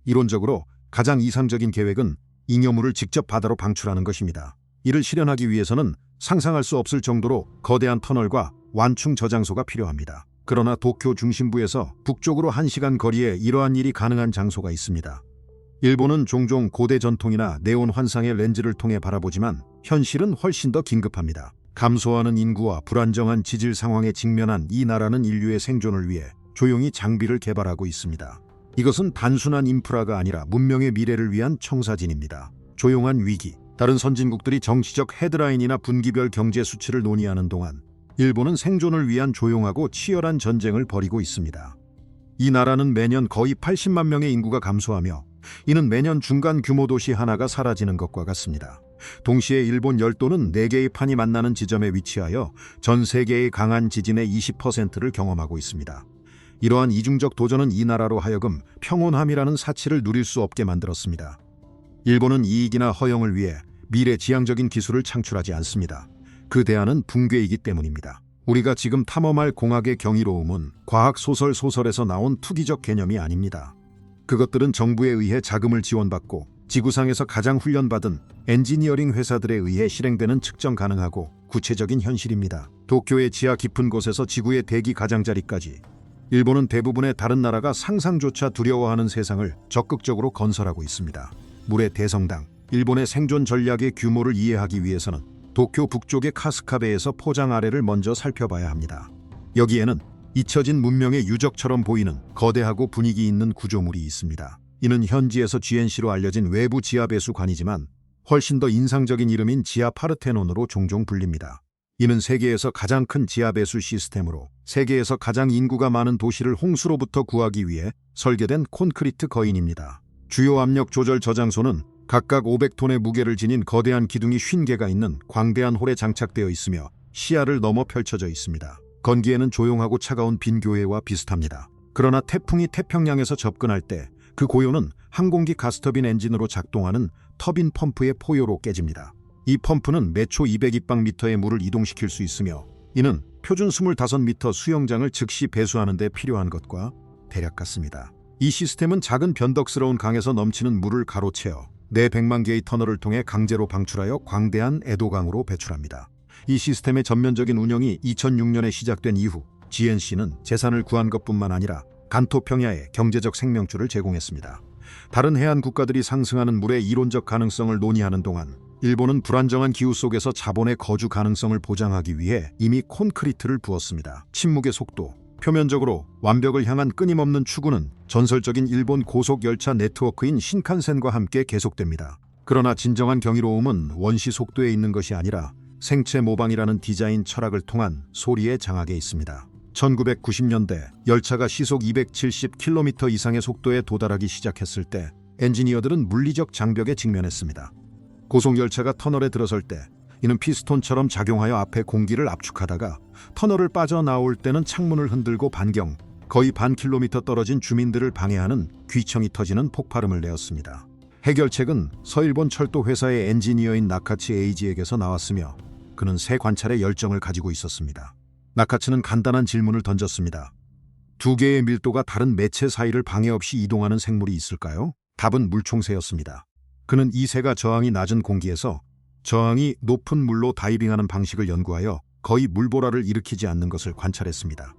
이론적으로 가장 이상적인 계획은 잉여물을 직접 바다로 방출하는 것입니다. 이를 실현하기 위해서는 상상할 수 없을 정도로 거대한 터널과 완충 저장소가 필요합니다. 그러나 도쿄 중심부에서 북쪽으로 1시간 거리에 이러한 일이 가능한 장소가 있습니다. 일본은 종종 고대 전통이나 네온 환상의 렌즈를 통해 바라보지만 현실은 훨씬 더 긴급합니다. 감소하는 인구와 불안정한 지질 상황에 직면한 이 나라는 인류의 생존을 위해 조용히 장비를 개발하고 있습니다. 이것은 단순한 인프라가 아니라 문명의 미래를 위한 청사진입니다. 조용한 위기. 다른 선진국들이 정치적 헤드라인이나 분기별 경제 수치를 논의하는 동안 일본은 생존을 위한 조용하고 치열한 전쟁을 벌이고 있습니다. 이 나라는 매년 거의 80만 명의 인구가 감소하며 이는 매년 중간 규모 도시 하나가 사라지는 것과 같습니다. 동시에 일본 열도는 4개의 판이 만나는 지점에 위치하여 전 세계의 강한 지진의 20%를 경험하고 있습니다. 이러한 이중적 도전은 이 나라로 하여금 평온함이라는 사치를 누릴 수 없게 만들었습니다. 일본은 이익이나 허영을 위해 미래지향적인 기술을 창출하지 않습니다. 그 대안은 붕괴이기 때문입니다. 우리가 지금 탐험할 공학의 경이로움은 과학소설에서 나온 투기적 개념이 아닙니다. 그것들은 정부에 의해 자금을 지원받고 지구상에서 가장 훈련받은 엔지니어링 회사들에 의해 실행되는 측정 가능하고 구체적인 현실입니다. 도쿄의 지하 깊은 곳에서 지구의 대기 가장자리까지 일본은 대부분의 다른 나라가 상상조차 두려워하는 세상을 적극적으로 건설하고 있습니다. 물의 대성당, 일본의 생존 전략의 규모를 이해하기 위해서는 도쿄 북쪽의 카스카베에서 포장 아래를 먼저 살펴봐야 합니다. 여기에는 잊혀진 문명의 유적처럼 보이는 거대하고 분위기 있는 구조물이 있습니다. 이는 현지에서 GNC로 알려진 외부 지하배수관이지만 훨씬 더 인상적인 이름인 지하 파르테논으로 종종 불립니다. 이는 세계에서 가장 큰 지하배수 시스템으로 세계에서 가장 인구가 많은 도시를 홍수로부터 구하기 위해 설계된 콘크리트 거인입니다. 주요 압력 조절 저장소는 각각 500톤의 무게를 지닌 거대한 기둥이 50개가 있는 광대한 홀에 장착되어 있으며 시야를 넘어 펼쳐져 있습니다. 건기에는 조용하고 차가운 빈 교회와 비슷합니다. 그러나 태풍이 태평양에서 접근할 때 그 고요는 항공기 가스터빈 엔진으로 작동하는 터빈 펌프의 포효로 깨집니다. 이 펌프는 매초 200입방미터의 물을 이동시킬 수 있으며 이는 표준 25m 수영장을 즉시 배수하는 데 필요한 것과 대략 같습니다. 이 시스템은 작은 변덕스러운 강에서 넘치는 물을 가로채어 400만 개의 터널을 통해 강제로 방출하여 광대한 에도강으로 배출합니다. 이 시스템의 전면적인 운영이 2006년에 시작된 이후 GNC는 재산을 구한 것뿐만 아니라 간토 평야에 경제적 생명줄을 제공했습니다. 다른 해안 국가들이 상승하는 물의 이론적 가능성을 논의하는 동안 일본은 불안정한 기후 속에서 자본의 거주 가능성을 보장하기 위해 이미 콘크리트를 부었습니다. 침묵의 속도, 표면적으로 완벽을 향한 끊임없는 추구는 전설적인 일본 고속열차 네트워크인 신칸센과 함께 계속됩니다. 그러나 진정한 경이로움은 원시 속도에 있는 것이 아니라 생체 모방이라는 디자인 철학을 통한 소리의 장악에 있습니다. 1990년대 열차가 시속 270km 이상의 속도에 도달하기 시작했을 때 엔지니어들은 물리적 장벽에 직면했습니다. 고속열차가 터널에 들어설 때 이는 피스톤처럼 작용하여 앞에 공기를 압축하다가 터널을 빠져나올 때는 창문을 흔들고 반경 거의 반 킬로미터 떨어진 주민들을 방해하는 귀청이 터지는 폭발음을 내었습니다. 해결책은 서일본 철도 회사의 엔지니어인 나카치 에이지에게서 나왔으며 그는 새 관찰에 열정을 가지고 있었습니다. 나카츠는 간단한 질문을 던졌습니다. 2개의 밀도가 다른 매체 사이를 방해 없이 이동하는 생물이 있을까요? 답은 물총새였습니다. 그는 이 새가 저항이 낮은 공기에서 저항이 높은 물로 다이빙하는 방식을 연구하여 거의 물보라를 일으키지 않는 것을 관찰했습니다.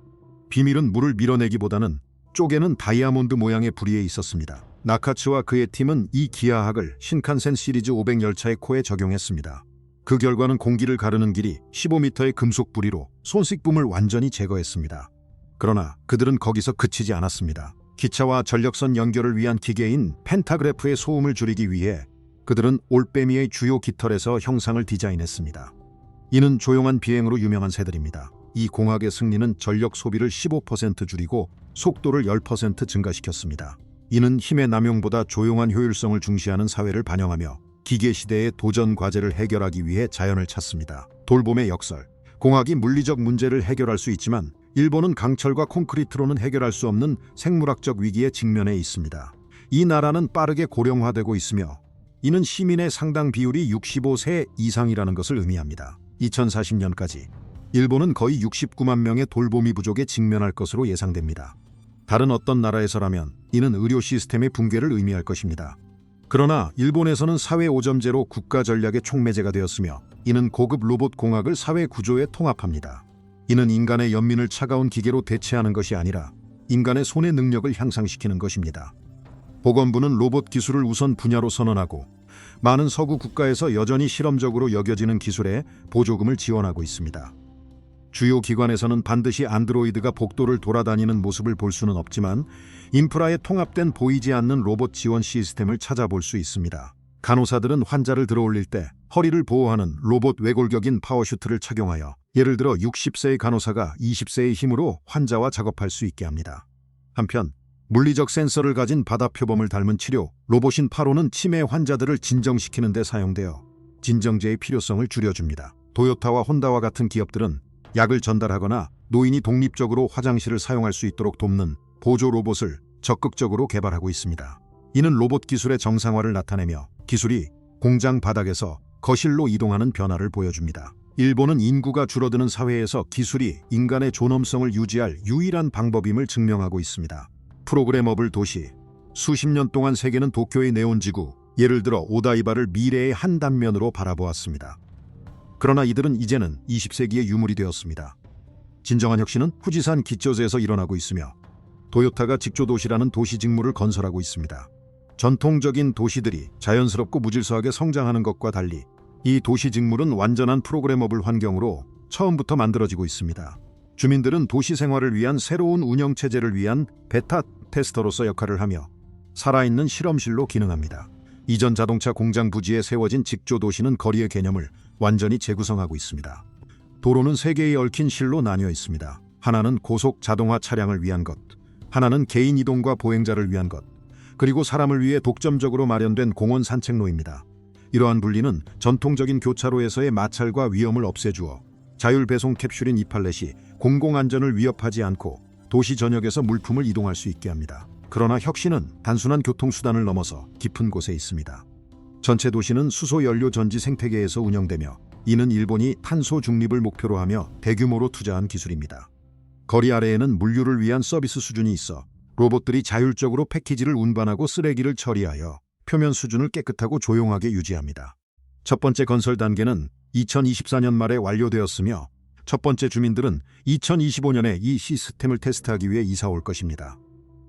비밀은 물을 밀어내기보다는 쪼개는 다이아몬드 모양의 부리에 있었습니다. 나카츠와 그의 팀은 이 기하학을 신칸센 시리즈 500 열차의 코에 적용했습니다. 그 결과는 공기를 가르는 길이 15m의 금속 부리로 손익붐을 완전히 제거했습니다. 그러나 그들은 거기서 그치지 않았습니다. 기차와 전력선 연결을 위한 기계인 펜타그래프의 소음을 줄이기 위해 그들은 올빼미의 주요 깃털에서 형상을 디자인했습니다. 이는 조용한 비행으로 유명한 새들입니다. 이 공학의 승리는 전력 소비를 15% 줄이고 속도를 10% 증가시켰습니다. 이는 힘의 남용보다 조용한 효율성을 중시하는 사회를 반영하며 기계 시대의 도전 과제를 해결하기 위해 자연을 찾습니다. 돌봄의 역설. 공학이 물리적 문제를 해결할 수 있지만 일본은 강철과 콘크리트로는 해결할 수 없는 생물학적 위기에 직면해 있습니다. 이 나라는 빠르게 고령화되고 있으며 이는 시민의 상당 비율이 65세 이상이라는 것을 의미합니다. 2040년까지 일본은 거의 69만 명의 돌보미 부족에 직면할 것으로 예상됩니다. 다른 어떤 나라에서라면 이는 의료 시스템의 붕괴를 의미할 것입니다. 그러나 일본에서는 사회 5.0 국가 전략의 촉매제가 되었으며 이는 고급 로봇 공학을 사회 구조에 통합합니다. 이는 인간의 연민을 차가운 기계로 대체하는 것이 아니라 인간의 손의 능력을 향상시키는 것입니다. 보건부는 로봇 기술을 우선 분야로 선언하고 많은 서구 국가에서 여전히 실험적으로 여겨지는 기술에 보조금을 지원하고 있습니다. 주요 기관에서는 반드시 안드로이드가 복도를 돌아다니는 모습을 볼 수는 없지만 인프라에 통합된 보이지 않는 로봇 지원 시스템을 찾아볼 수 있습니다. 간호사들은 환자를 들어올릴 때 허리를 보호하는 로봇 외골격인 파워슈트를 착용하여 예를 들어 60세의 간호사가 20세의 힘으로 환자와 작업할 수 있게 합니다. 한편 물리적 센서를 가진 바다 표범을 닮은 치료 로봇인 파로는 치매 환자들을 진정시키는 데 사용되어 진정제의 필요성을 줄여줍니다. 도요타와 혼다와 같은 기업들은 약을 전달하거나 노인이 독립적으로 화장실을 사용할 수 있도록 돕는 보조 로봇을 적극적으로 개발하고 있습니다. 이는 로봇 기술의 정상화를 나타내며 기술이 공장 바닥에서 거실로 이동하는 변화를 보여줍니다. 일본은 인구가 줄어드는 사회에서 기술이 인간의 존엄성을 유지할 유일한 방법임을 증명하고 있습니다. 프로그래머블 도시, 수십 년 동안 세계는 도쿄의 네온지구, 예를 들어 오다이바를 미래의 한 단면으로 바라보았습니다. 그러나 이들은 이제는 20세기의 유물이 되었습니다. 진정한 혁신은 후지산 기초제에서 일어나고 있으며 도요타가 직조도시라는 도시직물을 건설하고 있습니다. 전통적인 도시들이 자연스럽고 무질서하게 성장하는 것과 달리 이 도시직물은 완전한 프로그래머블 환경으로 처음부터 만들어지고 있습니다. 주민들은 도시 생활을 위한 새로운 운영체제를 위한 베타 테스터로서 역할을 하며 살아있는 실험실로 기능합니다. 이전 자동차 공장 부지에 세워진 직조도시는 거리의 개념을 완전히 재구성하고 있습니다. 도로는 세 개의 얽힌 실로 나뉘어 있습니다. 하나는 고속 자동화 차량을 위한 것, 하나는 개인 이동과 보행자를 위한 것, 그리고 사람을 위해 독점적으로 마련된 공원 산책로입니다. 이러한 분리는 전통적인 교차로에서의 마찰과 위험을 없애주어 자율 배송 캡슐인 이팔렛이 공공안전을 위협하지 않고 도시 전역에서 물품을 이동할 수 있게 합니다. 그러나 혁신은 단순한 교통수단을 넘어서 깊은 곳에 있습니다. 전체 도시는 수소 연료 전지 생태계에서 운영되며 이는 일본이 탄소 중립을 목표로 하며 대규모로 투자한 기술입니다. 거리 아래에는 물류를 위한 서비스 수준이 있어 로봇들이 자율적으로 패키지를 운반하고 쓰레기를 처리하여 표면 수준을 깨끗하고 조용하게 유지합니다. 첫 번째 건설 단계는 2024년 말에 완료되었으며 첫 번째 주민들은 2025년에 이 시스템을 테스트하기 위해 이사 올 것입니다.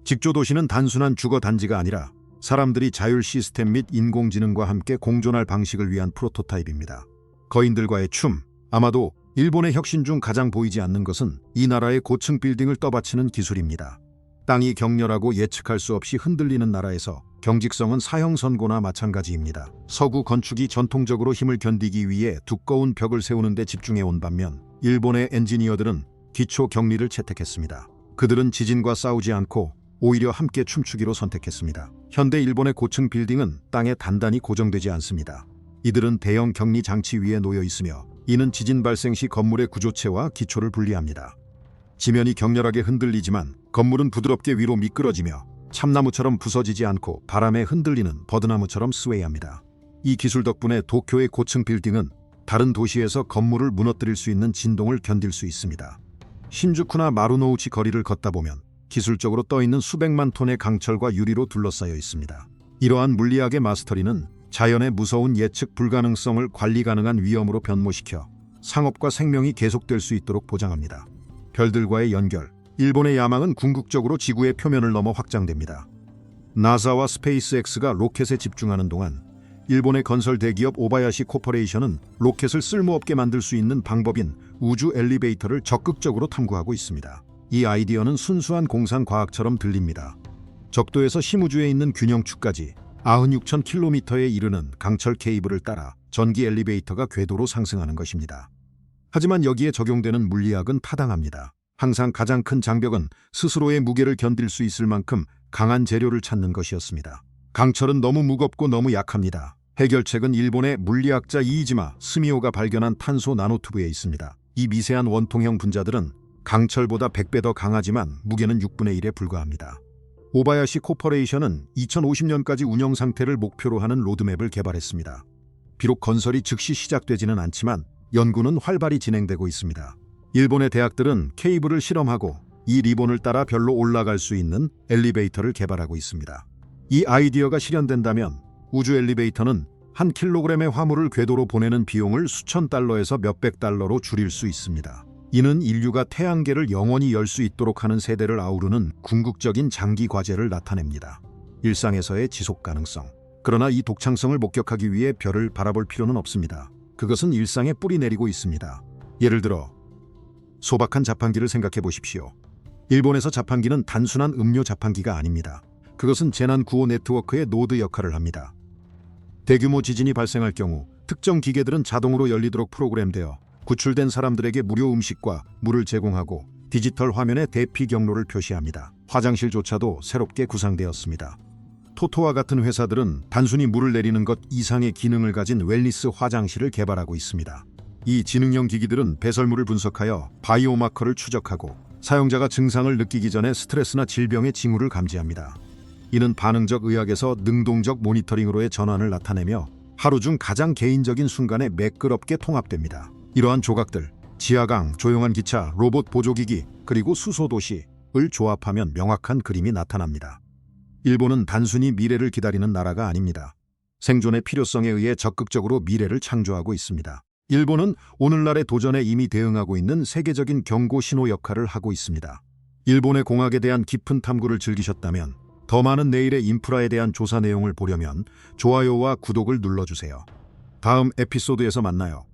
직조도시는 단순한 주거 단지가 아니라 사람들이 자율 시스템 및 인공지능과 함께 공존할 방식을 위한 프로토타입입니다. 거인들과의 춤, 아마도 일본의 혁신 중 가장 보이지 않는 것은 이 나라의 고층 빌딩을 떠받치는 기술입니다. 땅이 격렬하고 예측할 수 없이 흔들리는 나라에서 경직성은 사형선고나 마찬가지입니다. 서구 건축이 전통적으로 힘을 견디기 위해 두꺼운 벽을 세우는 데 집중해온 반면 일본의 엔지니어들은 기초 격리를 채택했습니다. 그들은 지진과 싸우지 않고 오히려 함께 춤추기로 선택했습니다. 현대 일본의 고층 빌딩은 땅에 단단히 고정되지 않습니다. 이들은 대형 격리 장치 위에 놓여 있으며 이는 지진 발생 시 건물의 구조체와 기초를 분리합니다. 지면이 격렬하게 흔들리지만 건물은 부드럽게 위로 미끄러지며 참나무처럼 부서지지 않고 바람에 흔들리는 버드나무처럼 스웨이합니다. 이 기술 덕분에 도쿄의 고층 빌딩은 다른 도시에서 건물을 무너뜨릴 수 있는 진동을 견딜 수 있습니다. 신주쿠나 마루노우치 거리를 걷다 보면 기술적으로 떠있는 수백만 톤의 강철과 유리로 둘러싸여 있습니다. 이러한 물리학의 마스터리는 자연의 무서운 예측 불가능성을 관리 가능한 위험으로 변모시켜 상업과 생명이 계속될 수 있도록 보장합니다. 별들과의 연결, 일본의 야망은 궁극적으로 지구의 표면을 넘어 확장됩니다. 나사와 스페이스X가 로켓에 집중하는 동안 일본의 건설 대기업 오바야시 코퍼레이션은 로켓을 쓸모없게 만들 수 있는 방법인 우주 엘리베이터를 적극적으로 탐구하고 있습니다. 이 아이디어는 순수한 공상과학처럼 들립니다. 적도에서 심우주에 있는 균형축까지 96,000km에 이르는 강철 케이블을 따라 전기 엘리베이터가 궤도로 상승하는 것입니다. 하지만 여기에 적용되는 물리학은 타당합니다. 항상 가장 큰 장벽은 스스로의 무게를 견딜 수 있을 만큼 강한 재료를 찾는 것이었습니다. 강철은 너무 무겁고 너무 약합니다. 해결책은 일본의 물리학자 이이지마 스미오가 발견한 탄소 나노튜브에 있습니다. 이 미세한 원통형 분자들은 강철보다 100배 더 강하지만 무게는 6분의 1에 불과합니다. 오바야시 코퍼레이션은 2050년까지 운영 상태를 목표로 하는 로드맵을 개발했습니다. 비록 건설이 즉시 시작되지는 않지만 연구는 활발히 진행되고 있습니다. 일본의 대학들은 케이블을 실험하고 이 리본을 따라 별로 올라갈 수 있는 엘리베이터를 개발하고 있습니다. 이 아이디어가 실현된다면 우주 엘리베이터는 한 킬로그램의 화물을 궤도로 보내는 비용을 수천 달러에서 몇백 달러로 줄일 수 있습니다. 이는 인류가 태양계를 영원히 열 수 있도록 하는 세대를 아우르는 궁극적인 장기 과제를 나타냅니다. 일상에서의 지속 가능성. 그러나 이 독창성을 목격하기 위해 별을 바라볼 필요는 없습니다. 그것은 일상에 뿌리 내리고 있습니다. 예를 들어 소박한 자판기를 생각해 보십시오. 일본에서 자판기는 단순한 음료 자판기가 아닙니다. 그것은 재난 구호 네트워크의 노드 역할을 합니다. 대규모 지진이 발생할 경우 특정 기계들은 자동으로 열리도록 프로그램되어 구출된 사람들에게 무료 음식과 물을 제공하고 디지털 화면에 대피 경로를 표시합니다. 화장실조차도 새롭게 구상되었습니다. 토토와 같은 회사들은 단순히 물을 내리는 것 이상의 기능을 가진 웰니스 화장실을 개발하고 있습니다. 이 지능형 기기들은 배설물을 분석하여 바이오마커를 추적하고 사용자가 증상을 느끼기 전에 스트레스나 질병의 징후를 감지합니다. 이는 반응적 의학에서 능동적 모니터링으로의 전환을 나타내며 하루 중 가장 개인적인 순간에 매끄럽게 통합됩니다. 이러한 조각들, 지하강, 조용한 기차, 로봇 보조기기, 그리고 수소도시를 조합하면 명확한 그림이 나타납니다. 일본은 단순히 미래를 기다리는 나라가 아닙니다. 생존의 필요성에 의해 적극적으로 미래를 창조하고 있습니다. 일본은 오늘날의 도전에 이미 대응하고 있는 세계적인 경고 신호 역할을 하고 있습니다. 일본의 공학에 대한 깊은 탐구를 즐기셨다면 더 많은 내일의 인프라에 대한 조사 내용을 보려면 좋아요와 구독을 눌러주세요. 다음 에피소드에서 만나요.